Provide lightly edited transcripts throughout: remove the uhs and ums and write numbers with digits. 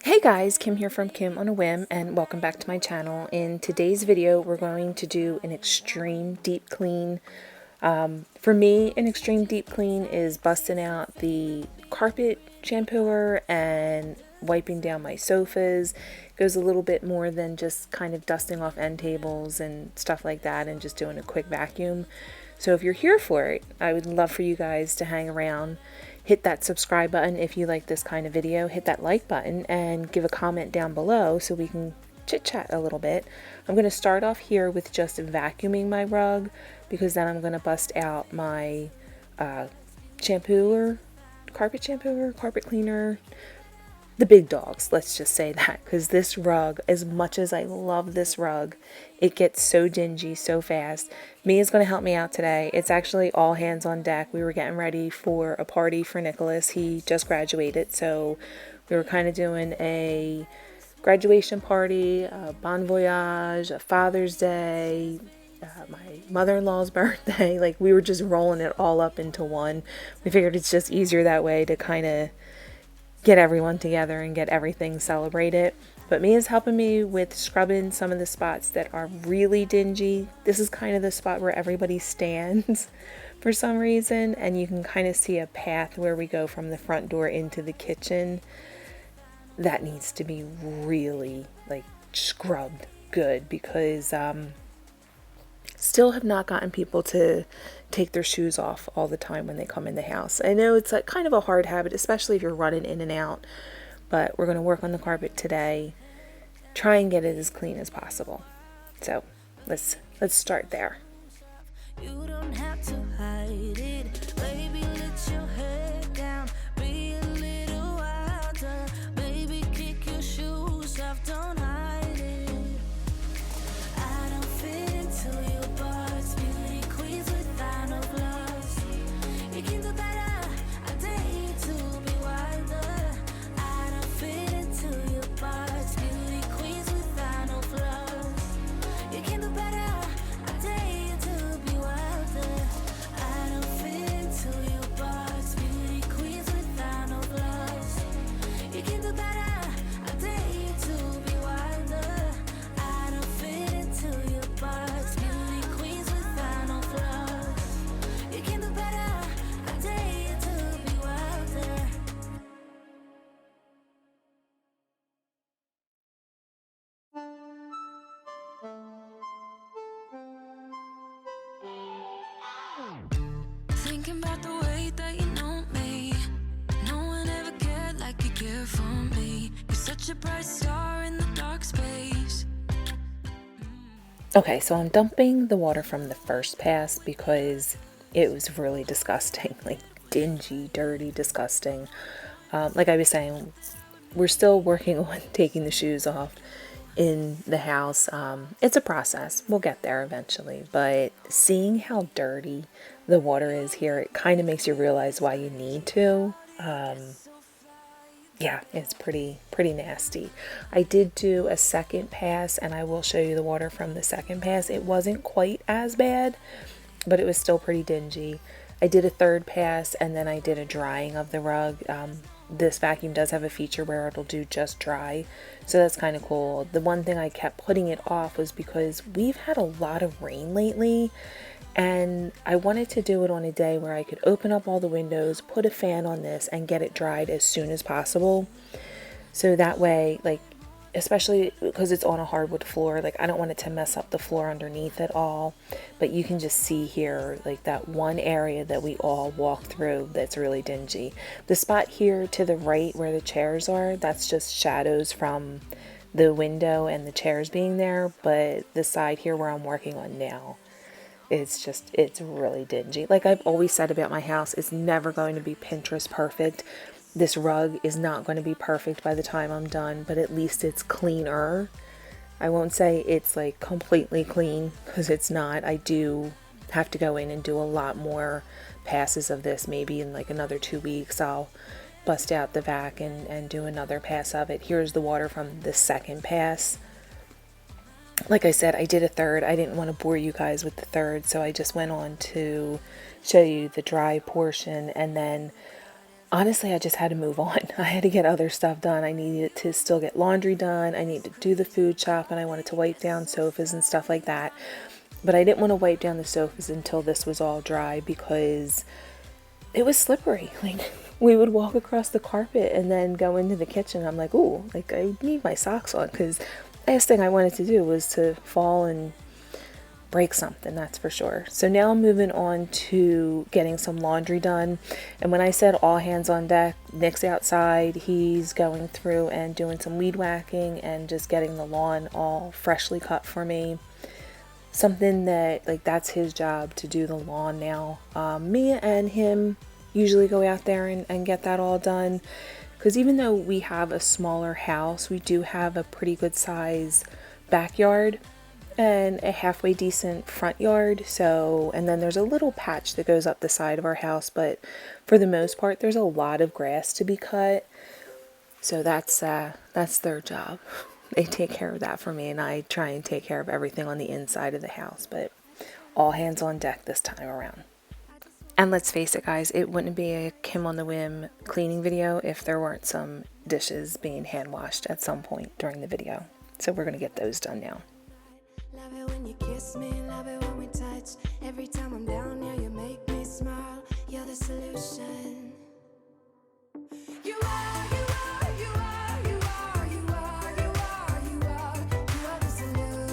Hey guys, Kim here from Kim on a Whim, and welcome back to my channel. In today's video, we're going to do an extreme deep clean. For me, an extreme deep clean is busting out the carpet shampooer and wiping down my sofas. It goes a little bit more than just kind of dusting off end tables and stuff like that and just doing a quick vacuum. So if you're here for it, I would love for you guys to hang around. Hit that subscribe button if you like this kind of video. Hit that like button and give a comment down below so we can chit chat a little bit. I'm going to start off here with just vacuuming my rug, because then I'm going to bust out my shampooer, carpet cleaner, the big dogs, let's just say that, because this rug, as much as I love this rug, it gets so dingy so fast. Mia's going to help me out today. It's actually all hands on deck. We were getting ready for a party for Nicholas. He just graduated, so we were kind of doing a graduation party, a bon voyage, a Father's Day, my mother-in-law's birthday. Like, we were just rolling it all up into one. We figured it's just easier that way to kind of get everyone together and get everything celebrated. But Mia's helping me with scrubbing some of the spots that are really dingy. This is kind of the spot where everybody stands for some reason, and you can kind of see a path where we go from the front door into the kitchen. That needs to be really like scrubbed good, because still have not gotten people to take their shoes off all the time when they come in the house. I know it's like kind of a hard habit, especially if you're running in and out, but we're going to work on the carpet today, try and get it as clean as possible. So let's start there. You don't have to hide it, baby, let your head down, be a little wilder, baby, kick your shoes off, don't hide it. I don't fit into your box, beauty queens without no flaws. You can do better, I dare you to be wilder. I don't fit into your box, beauty queens without no flaws. You can do better, I dare you to be wilder. I don't fit into your box, beauty queens without no flaws. You can do better, I dare you to be wilder. I don't fit into your box, beauty queens without no flaws. You can do better, I dare you to be wilder. Thinking about the way that you know me. No one ever cared like you care for me. You're such a bright star in the dark space. Okay, so I'm dumping the water from the first pass because it was really disgusting, like dingy, dirty, disgusting. Like I was saying, we're still working on taking the shoes off in the house. It's a process. We'll get there eventually, but seeing how dirty the water is here, it kind of makes you realize why you need to. Yeah, it's pretty nasty. I did do a second pass, and I will show you the water from the second pass. It wasn't quite as bad, but it was still pretty dingy. I did a third pass, and then I did a drying of the rug. This vacuum does have a feature where it'll do just dry, so that's kind of cool. The one thing I kept putting it off was because we've had a lot of rain lately, and I wanted to do it on a day where I could open up all the windows, put a fan on this, and get it dried as soon as possible. So that way, like, especially because it's on a hardwood floor, like I don't want it to mess up the floor underneath at all. But you can just see here, like that one area that we all walk through that's really dingy. The spot here to the right where the chairs are, that's just shadows from the window and the chairs being there. But the side here where I'm working on now, it's really dingy. Like I've always said about my house, it's never going to be Pinterest perfect. This rug is not going to be perfect by the time I'm done, but at least it's cleaner. I won't say it's like completely clean, because it's not. I do have to go in and do a lot more passes of this. Maybe in like another 2 weeks I'll bust out the vac and do another pass of it. Here's the water from the second pass. Like I said, I did a third. I didn't want to bore you guys with the third, so I just went on to show you the dry portion. And then honestly, I just had to move on. I had to get other stuff done. I needed to still get laundry done. I needed to do the food shop, and I wanted to wipe down sofas and stuff like that. But I didn't want to wipe down the sofas until this was all dry because it was slippery. Like, we would walk across the carpet and then go into the kitchen. I'm like, ooh, like, I need my socks on, because last thing I wanted to do was to fall and break something, that's for sure. So now I'm moving on to getting some laundry done. And when I said all hands on deck, Nick's outside. He's going through and doing some weed whacking and just getting the lawn all freshly cut for me. Something that, like, that's his job, to do the lawn now. Me and him usually go out there and get that all done, because even though we have a smaller house, we do have a pretty good size backyard and a halfway decent front yard. So, and then there's a little patch that goes up the side of our house, but for the most part there's a lot of grass to be cut. So that's their job. They take care of that for me, and I try and take care of everything on the inside of the house. But all hands on deck this time around. And let's face it, guys, it wouldn't be a Kim on the Whim cleaning video if there weren't some dishes being hand washed at some point during the video. So we're gonna get those done now. Love it when you kiss me, love it when we touch. Every time I'm down here, you make me smile. You're the solution. You are, you are, you are, you are, you are, you are, you are. You are the solution.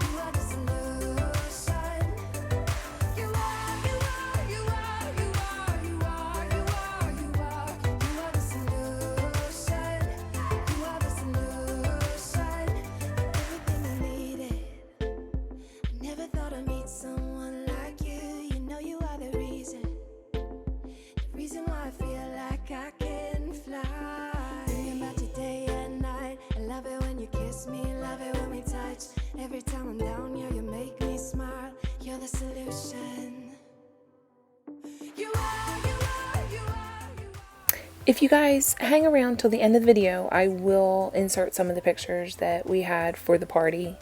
You are the solution. You are, you are, you are, you are, you are, you are, you are. You are the solution. You are the solution. Everything I needed. I never thought I'd meet someone like you. You know you are the reason why I feel like I can fly. Thinking about you day and night. I love it when you kiss me, love it when we touch. Every time I'm down here, you make me smile. You're the solution. You are, you are, you are, you are. If you guys hang around till the end of the video, I will insert some of the pictures that we had for the party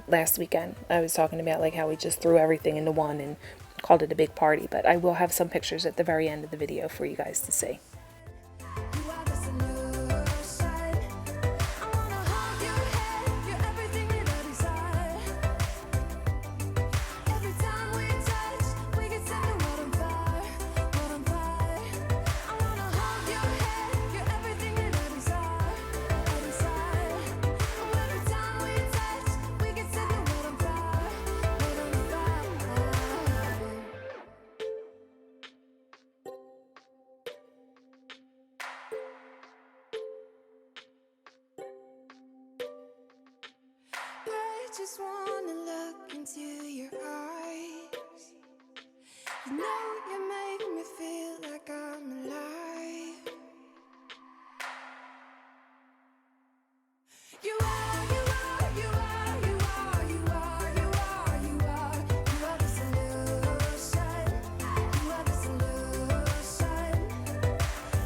last weekend. I was talking about like how we just threw everything into one and called it a big party, but I will have some pictures at the very end of the video for you guys to see. You are the solution. I wanna hold your hand. You're everything that I desire. Every time we touch, we get set the world on fire, world on fire. I wanna hold your hand. You're everything that I desire, I desire. Every time we touch, we get set the world on fire, world on fire. I just wanna look into your eyes. You know you make me feel like I'm alive. You are, you are, you are, you are, you are, you are, you are. You are the solution. You are the solution.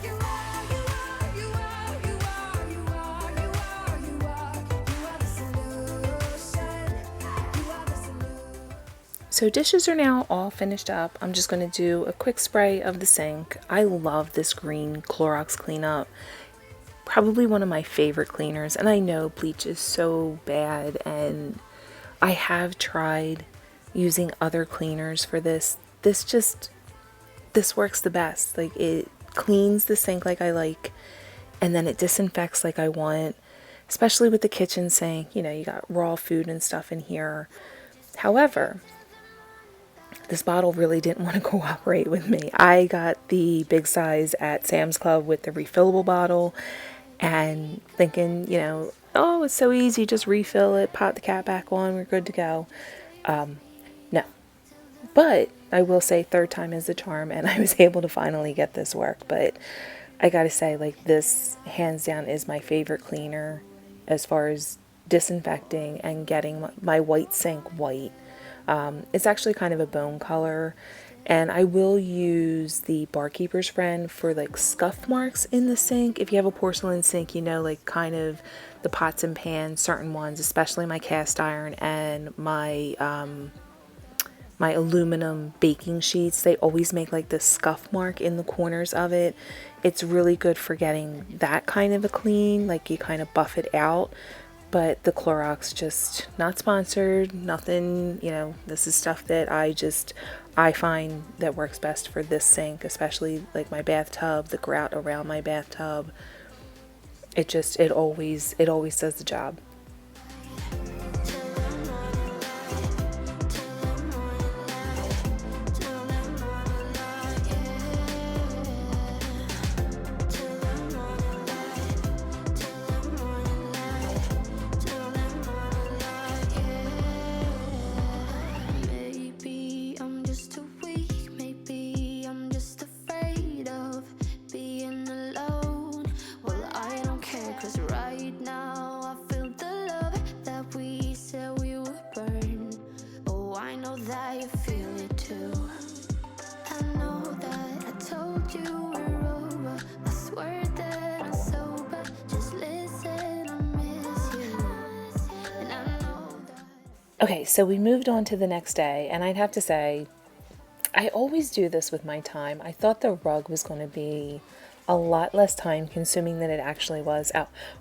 You are, you are, you are, you are, you are, you are, you are. You are the solution. You are the solution. So dishes are now all finished up. I'm just going to do a quick spray of the sink. I love this green Clorox cleanup. Probably one of my favorite cleaners, and I know bleach is so bad, and I have tried using other cleaners for this. This works the best. Like, it cleans the sink like I like, and then it disinfects like I want, especially with the kitchen sink. You know, you got raw food and stuff in here. However, this bottle really didn't want to cooperate with me. I got the big size at Sam's Club with the refillable bottle, and thinking, you know, oh, it's so easy, just refill it, pop the cap back on, we're good to go. No. But I will say third time is the charm, and I was able to finally get this work. But I gotta say, like, this hands down is my favorite cleaner as far as disinfecting and getting my white sink white. It's actually kind of a bone color, and I will use the Barkeeper's Friend for like scuff marks in the sink. If you have a porcelain sink, you know, like kind of the pots and pans, certain ones, especially my cast iron and my my aluminum baking sheets, they always make like this scuff mark in the corners of it. It's really good for getting that kind of a clean, like you kind of buff it out. But the Clorox, just not sponsored, nothing, this is stuff that I find that works best for this sink, especially like my bathtub, the grout around my bathtub. It always does the job. Maybe I'm just too weak, maybe I'm just afraid of being alone. Well, I don't care, 'cause right now I feel the love that we said we would burn. Oh, I know that you feel it too. I know that I told you we're over. I swear that I'm sober. Just listen, I miss you. And I know that. Okay, so we moved on to the next day, and I'd have to say, I always do this with my time. I thought the rug was going to be a lot less time consuming than it actually was.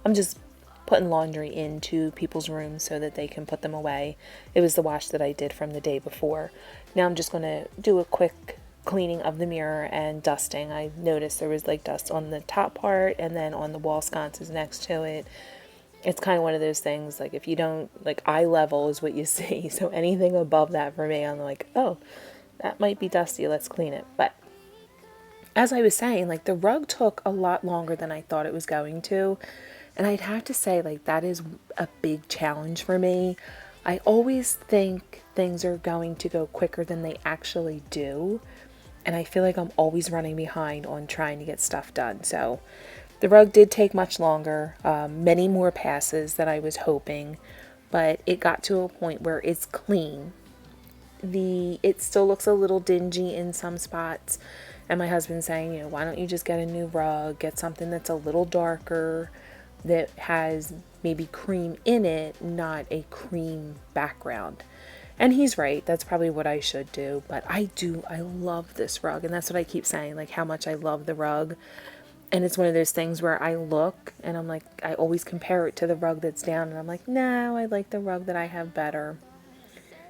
I'm just putting laundry into people's rooms so that they can put them away. It was the wash that I did from the day before. Now I'm just going to do a quick cleaning of the mirror and dusting. I noticed there was like dust on the top part and then on the wall sconces next to it. It's kind of one of those things, like if you don't, like eye level is what you see. So anything above that for me, I'm like, oh, that might be dusty, let's clean it. But as I was saying, like the rug took a lot longer than I thought it was going to. And I'd have to say, like, that is a big challenge for me. I always think things are going to go quicker than they actually do. And I feel like I'm always running behind on trying to get stuff done. So the rug did take much longer, many more passes than I was hoping. But it got to a point where it's clean. It still looks a little dingy in some spots. And my husband's saying, why don't you just get a new rug, get something that's a little darker, that has maybe cream in it, not a cream background. And he's right. That's probably what I should do. But I love this rug. And that's what I keep saying, like how much I love the rug. And it's one of those things where I look and I'm like, I always compare it to the rug that's down. And I'm like, no, I like the rug that I have better.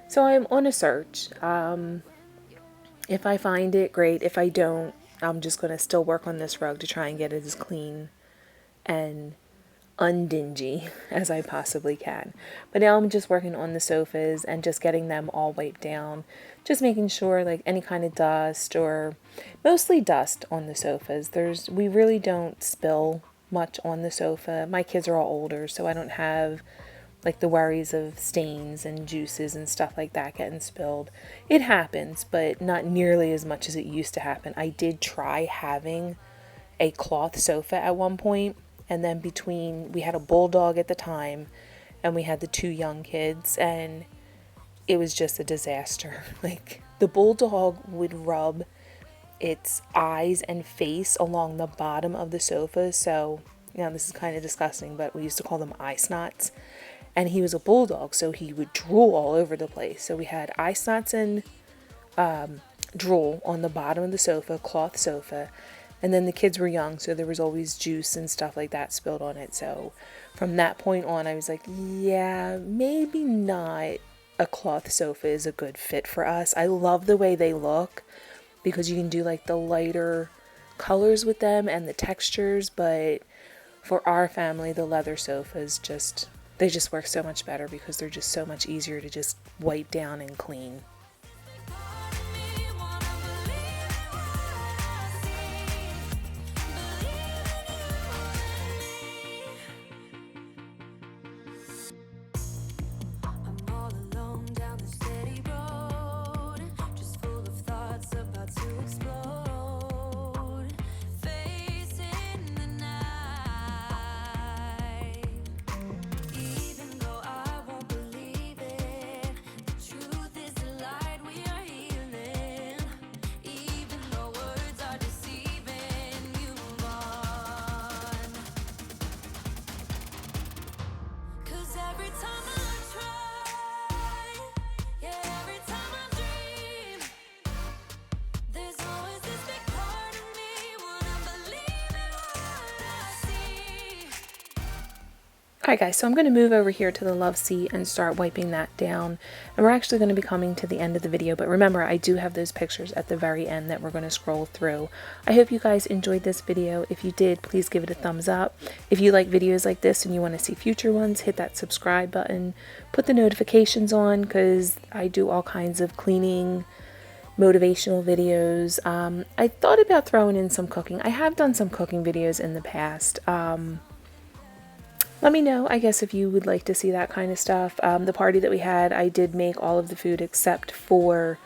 So I'm on a search. If I find it, great. If I don't, I'm just going to still work on this rug to try and get it as clean and undingy as I possibly can. But now I'm just working on the sofas and just getting them all wiped down. Just making sure like any kind of dust, or mostly dust on the sofas. We really don't spill much on the sofa. My kids are all older, so I don't have like the worries of stains and juices and stuff like that getting spilled. It happens, but not nearly as much as it used to happen. I did try having a cloth sofa at one point. And then we had a bulldog at the time, and we had the 2 young kids, and it was just a disaster. Like the bulldog would rub its eyes and face along the bottom of the sofa. So, this is kind of disgusting, but we used to call them eye snots. And he was a bulldog, so he would drool all over the place. So we had eye snots and drool on the bottom of the sofa, cloth sofa. And then the kids were young, so there was always juice and stuff like that spilled on it. So from that point on, I was like, yeah, maybe not a cloth sofa is a good fit for us. I love the way they look because you can do like the lighter colors with them and the textures. But for our family, the leather sofas they just work so much better because they're just so much easier to just wipe down and clean. Alright guys, so I'm going to move over here to the love seat and start wiping that down. And we're actually going to be coming to the end of the video, but remember I do have those pictures at the very end that we're going to scroll through. I hope you guys enjoyed this video. If you did, please give it a thumbs up. If you like videos like this and you want to see future ones, hit that subscribe button. Put the notifications on because I do all kinds of cleaning, motivational videos. I thought about throwing in some cooking. I have done some cooking videos in the past. Let me know, I guess, if you would like to see that kind of stuff. The party that we had, I did make all of the food except for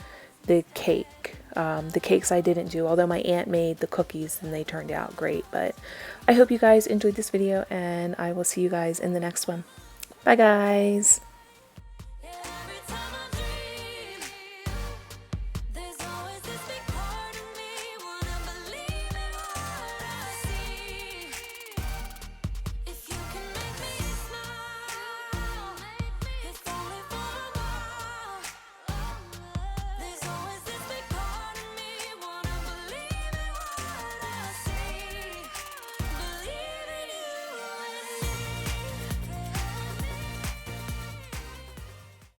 the cake. The cakes I didn't do, although my aunt made the cookies and they turned out great. But I hope you guys enjoyed this video and I will see you guys in the next one. Bye guys!